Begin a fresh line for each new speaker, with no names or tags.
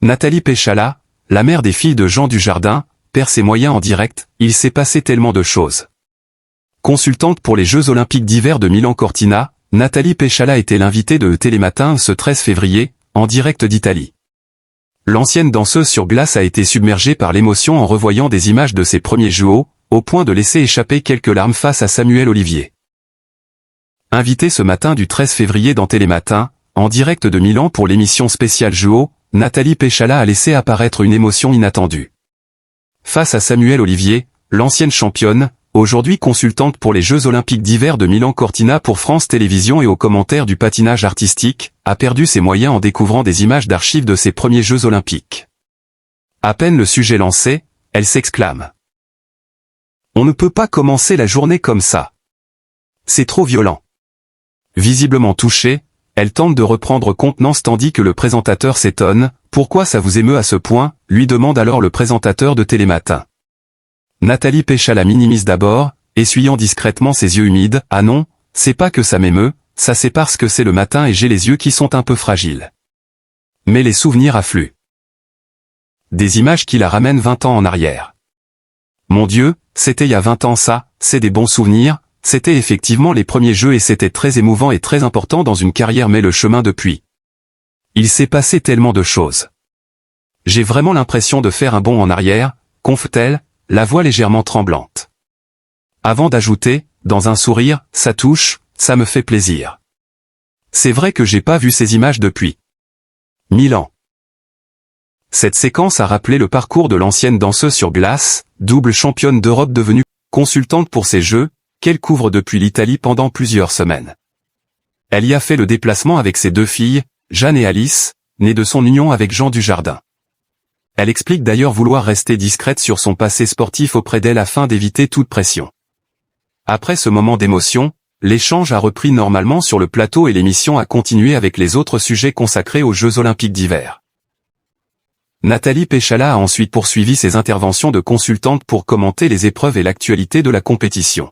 Nathalie Péchala, la mère des filles de Jean Dujardin, perd ses moyens en direct, il s'est passé tellement de choses. Consultante pour les Jeux Olympiques d'hiver de Milan-Cortina, Nathalie Péchala était l'invitée de Télématin ce 13 février, en direct d'Italie. L'ancienne danseuse sur glace a été submergée par l'émotion en revoyant des images de ses premiers JO, au point de laisser échapper quelques larmes face à Samuel Olivier. Invitée ce matin du 13 février dans Télématin, en direct de Milan pour l'émission spéciale JO, Nathalie Péchala a laissé apparaître une émotion inattendue. Face à Samuel Olivier, l'ancienne championne, aujourd'hui consultante pour les Jeux Olympiques d'hiver de Milan-Cortina pour France Télévisions et aux commentaires du patinage artistique, a perdu ses moyens en découvrant des images d'archives de ses premiers Jeux Olympiques. À peine le sujet lancé, elle s'exclame. On ne peut pas commencer la journée comme ça. C'est trop violent. Visiblement touchée, elle tente de reprendre contenance tandis que le présentateur s'étonne. Pourquoi ça vous émeut à ce point, lui demande alors le présentateur de Télématin. Nathalie Péchala minimise d'abord, essuyant discrètement ses yeux humides. Ah non, c'est pas que ça m'émeut, ça c'est parce que c'est le matin et j'ai les yeux qui sont un peu fragiles. Mais les souvenirs affluent. Des images qui la ramènent 20 ans en arrière. Mon Dieu, c'était il y a 20 ans ça, c'est des bons souvenirs, c'était effectivement les premiers Jeux et c'était très émouvant et très important dans une carrière mais le chemin depuis. Il s'est passé tellement de choses. J'ai vraiment l'impression de faire un bond en arrière, confe-t-elle, la voix légèrement tremblante. Avant d'ajouter, dans un sourire, ça touche, ça me fait plaisir. C'est vrai que j'ai pas vu ces images depuis 1000 ans. Cette séquence a rappelé le parcours de l'ancienne danseuse sur glace, double championne d'Europe devenue consultante pour ces Jeux, qu'elle couvre depuis l'Italie pendant plusieurs semaines. Elle y a fait le déplacement avec ses deux filles, Jeanne et Alice, nées de son union avec Jean Dujardin. Elle explique d'ailleurs vouloir rester discrète sur son passé sportif auprès d'elle afin d'éviter toute pression. Après ce moment d'émotion, l'échange a repris normalement sur le plateau et l'émission a continué avec les autres sujets consacrés aux Jeux Olympiques d'hiver. Nathalie Péchala a ensuite poursuivi ses interventions de consultante pour commenter les épreuves et l'actualité de la compétition.